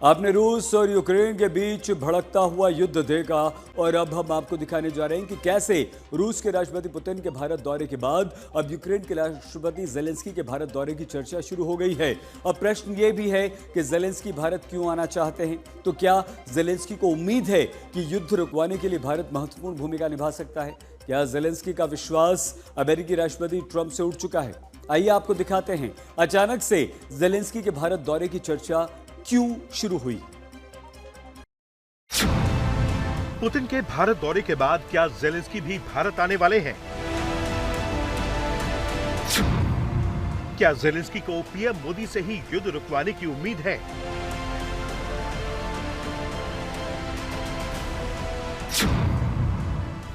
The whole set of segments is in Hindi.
आपने रूस और यूक्रेन के बीच भड़कता हुआ युद्ध देखा और अब हम आपको दिखाने जा रहे हैं कि कैसे रूस के राष्ट्रपति पुतिन के भारत दौरे के बाद अब यूक्रेन के राष्ट्रपति जेलेंस्की के भारत दौरे की चर्चा शुरू हो गई है। अब प्रश्न ये भी है कि जेलेंस्की भारत क्यों आना चाहते हैं, तो क्या जेलेंस्की को उम्मीद है कि युद्ध रुकवाने के लिए भारत महत्वपूर्ण भूमिका निभा सकता है? क्या जेलेंस्की का विश्वास अमेरिकी राष्ट्रपति ट्रंप से उठ चुका है? आइए आपको दिखाते हैं अचानक से जेलेंस्की के भारत दौरे की चर्चा क्यों शुरू हुई। पुतिन के भारत दौरे के बाद क्या जेलेंस्की भी भारत आने वाले हैं? क्या जेलेंस्की को पीएम मोदी से ही युद्ध रुकवाने की उम्मीद है?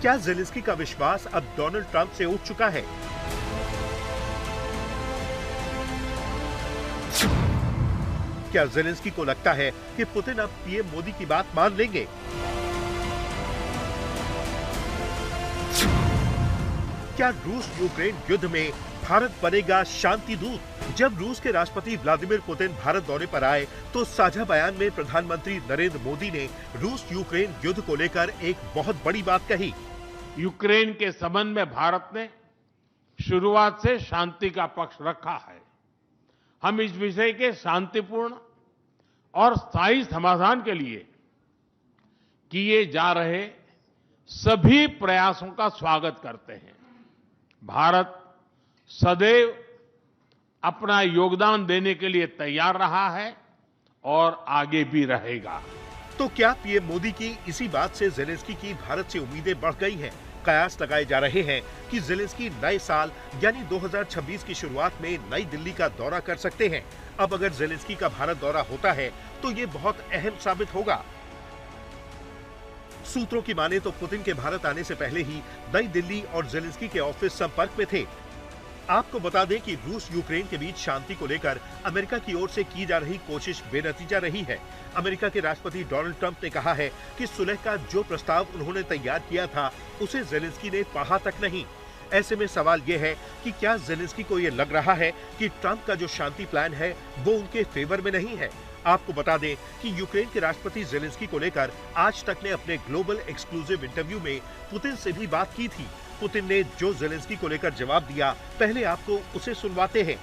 क्या जेलेंस्की का विश्वास अब डोनाल्ड ट्रंप से उठ चुका है? क्या जेलेंस्की को लगता है कि पुतिन अब पीएम मोदी की बात मान लेंगे? क्या रूस यूक्रेन युद्ध में भारत बनेगा शांति दूत? जब रूस के राष्ट्रपति व्लादिमीर पुतिन भारत दौरे पर आए तो साझा बयान में प्रधानमंत्री नरेंद्र मोदी ने रूस यूक्रेन युद्ध को लेकर एक बहुत बड़ी बात कही। यूक्रेन के संबंध में भारत ने शुरुआत से शांति का पक्ष रखा है। हम इस विषय के शांतिपूर्ण और स्थायी समाधान के लिए किए जा रहे सभी प्रयासों का स्वागत करते हैं। भारत सदैव अपना योगदान देने के लिए तैयार रहा है और आगे भी रहेगा। तो क्या पीएम मोदी की इसी बात से जेलेंस्की की भारत से उम्मीदें बढ़ गई हैं? कयास लगाए जा रहे हैं कि जेलेंस्की नए साल यानी 2026 की शुरुआत में नई दिल्ली का दौरा कर सकते हैं। अब अगर जेलेंस्की का भारत दौरा होता है तो ये बहुत अहम साबित होगा। सूत्रों की माने तो पुतिन के भारत आने से पहले ही नई दिल्ली और जेलेंस्की के ऑफिस संपर्क में थे। आपको बता दें कि रूस यूक्रेन के बीच शांति को लेकर अमेरिका की ओर से की जा रही कोशिश बेनतीजा रही है। अमेरिका के राष्ट्रपति डोनाल्ड ट्रंप ने कहा है कि सुलह का जो प्रस्ताव उन्होंने तैयार किया था उसे जेलेंस्की ने पढ़ा तक नहीं। ऐसे में सवाल यह है कि क्या जेलेंस्की को यह लग रहा है कि ट्रंप का जो शांति प्लान है वो उनके फेवर में नहीं है? आपको बता दें कि यूक्रेन के राष्ट्रपति जेलेंस्की को लेकर आज तक ने अपने ग्लोबल एक्सक्लूसिव इंटरव्यू में पुतिन से भी बात की थी। पुतिन ने जो जेलेंस्की को लेकर जवाब दिया, पहले आपको उसे सुनवाते हैं।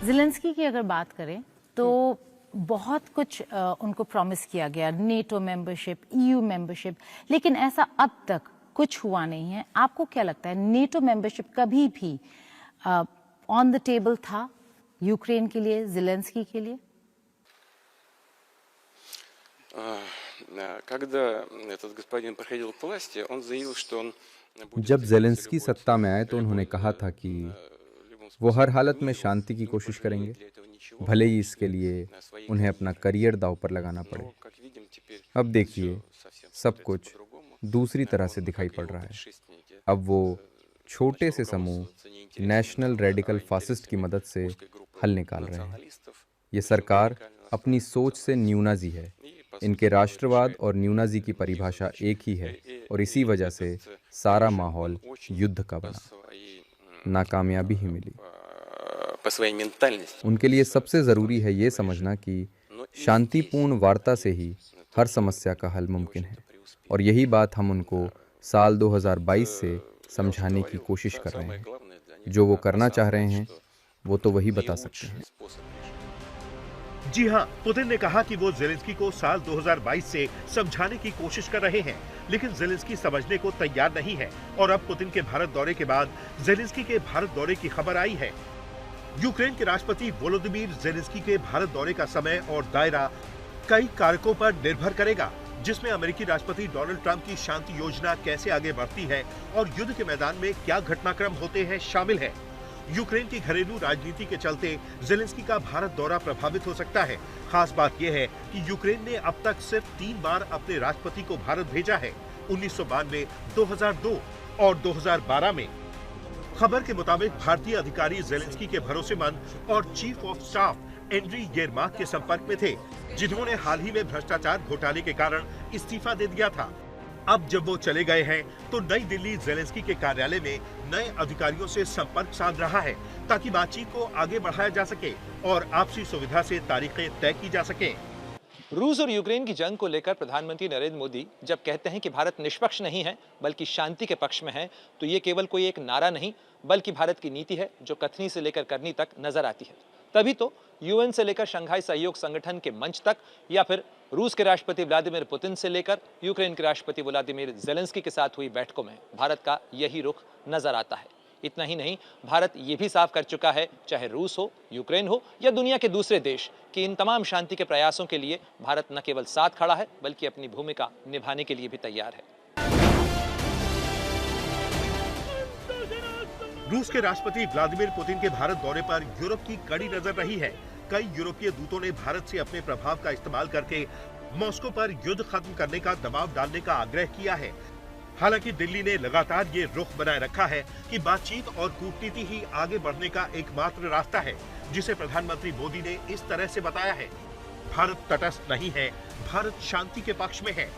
जेलेंस्की की अगर बात करें तो बहुत कुछ उनको प्रॉमिस किया गया, नेटो मेंबरशिप, ईयू मेंबरशिप, लेकिन ऐसा अब तक कुछ हुआ नहीं है। आपको क्या लगता है नेटो मेंबरशिप कभी भी ऑन द टेबल था यूक्रेन के लिए, जेलेंस्की के लिए? जब जेलेंस्की सत्ता में आए तो उन्होंने कहा था कि वो हर हालत में शांति की कोशिश करेंगे, भले ही इसके लिए उन्हें अपना करियर दांव पर लगाना पड़े। अब देखिए, सब कुछ दूसरी तरह से दिखाई पड़ रहा है। अब वो छोटे से समूह नेशनल रेडिकल फासिस्ट की मदद से हल निकाल रहे हैं। ये सरकार अपनी सोच से न्यूनाजी है। इनके राष्ट्रवाद और न्यूनाजी की परिभाषा एक ही है और इसी वजह से सारा माहौल युद्ध का बना। नाकामयाबी ही मिली। उनके लिए सबसे ज़रूरी है ये समझना कि शांतिपूर्ण वार्ता से ही हर समस्या का हल मुमकिन है, और यही बात हम उनको साल 2022 से समझाने की कोशिश कर रहे हैं। जो वो करना चाह रहे हैं वो तो वही बता सकते हैं। जी हां, पुतिन ने कहा कि वो जेलेंस्की को साल 2022 से समझाने की कोशिश कर रहे हैं, लेकिन जेलेंस्की समझने को तैयार नहीं है। और अब पुतिन के भारत दौरे के बाद जेलेंस्की के भारत दौरे की खबर आई है। यूक्रेन के राष्ट्रपति वोलोदिमीर जेलेंस्की के भारत दौरे का समय और दायरा कई कारकों पर निर्भर करेगा, जिसमें अमेरिकी राष्ट्रपति डोनाल्ड ट्रंप की शांति योजना कैसे आगे बढ़ती है और युद्ध के मैदान में क्या घटनाक्रम होते हैं शामिल है। यूक्रेन की घरेलू राजनीति के चलते जेलेंस्की का भारत दौरा प्रभावित हो सकता है। खास बात यह है कि यूक्रेन ने अब तक सिर्फ 3 बार अपने राष्ट्रपति को भारत भेजा है, 1992, 2002 और 2012 में। खबर के मुताबिक भारतीय अधिकारी जेलेंस्की के भरोसेमंद और चीफ ऑफ स्टाफ एंड्री येरमाक के संपर्क में थे, जिन्होंने हाल ही में भ्रष्टाचार घोटाले के कारण इस्तीफा दे दिया था। अब जब वो चले गए हैं तो नई दिल्ली जेलेंस्की के कार्यालय में नए अधिकारियों से संपर्क साध रहा है ताकि बातचीत को आगे बढ़ाया जा सके और आपसी सुविधा से तारीखें तय की जा सके। रूस और यूक्रेन की जंग को लेकर प्रधानमंत्री नरेंद्र मोदी जब कहते हैं कि भारत निष्पक्ष नहीं है बल्कि शांति के पक्ष में है, तो ये केवल कोई एक नारा नहीं बल्कि भारत की नीति है जो कथनी से लेकर करनी तक नजर आती है। तभी तो यूएन से लेकर शंघाई सहयोग संगठन के मंच तक, या फिर रूस के राष्ट्रपति व्लादिमीर पुतिन से लेकर यूक्रेन के राष्ट्रपति व्लादिमीर जेलेंस्की के साथ हुई बैठकों में भारत का यही रुख नजर आता है। इतना ही नहीं, भारत ये भी साफ कर चुका है, चाहे रूस हो, यूक्रेन हो या दुनिया के दूसरे देश, कि इन तमाम शांति के प्रयासों के लिए भारत न केवल साथ खड़ा है बल्कि अपनी भूमिका निभाने के लिए भी तैयार है। रूस के राष्ट्रपति व्लादिमीर पुतिन के भारत दौरे पर यूरोप की कड़ी नजर रही है। कई यूरोपीय दूतों ने भारत से अपने प्रभाव का इस्तेमाल करके मॉस्को पर युद्ध खत्म करने का दबाव डालने का आग्रह किया है। हालांकि दिल्ली ने लगातार ये रुख बनाए रखा है कि बातचीत और कूटनीति ही आगे बढ़ने का एकमात्र रास्ता है, जिसे प्रधानमंत्री मोदी ने इस तरह से बताया है, भारत तटस्थ नहीं है, भारत शांति के पक्ष में है।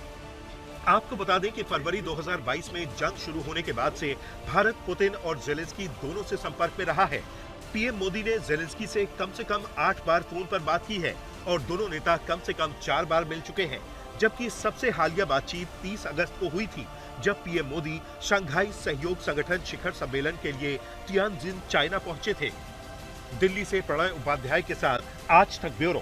आपको बता दें कि फरवरी 2022 में जंग शुरू होने के बाद से भारत पुतिन और जेलेंस्की दोनों से संपर्क में रहा है। पीएम मोदी ने जेलेंस्की से कम 8 बार फोन पर बात की है और दोनों नेता कम से कम 4 बार मिल चुके हैं, जबकि सबसे हालिया बातचीत 30 अगस्त को हुई थी, जब पीएम मोदी शंघाई सहयोग संगठन शिखर सम्मेलन के लिए तियानजिन, चाइना पहुंचे थे। दिल्ली से प्रणय उपाध्याय के साथ आज तक ब्यूरो।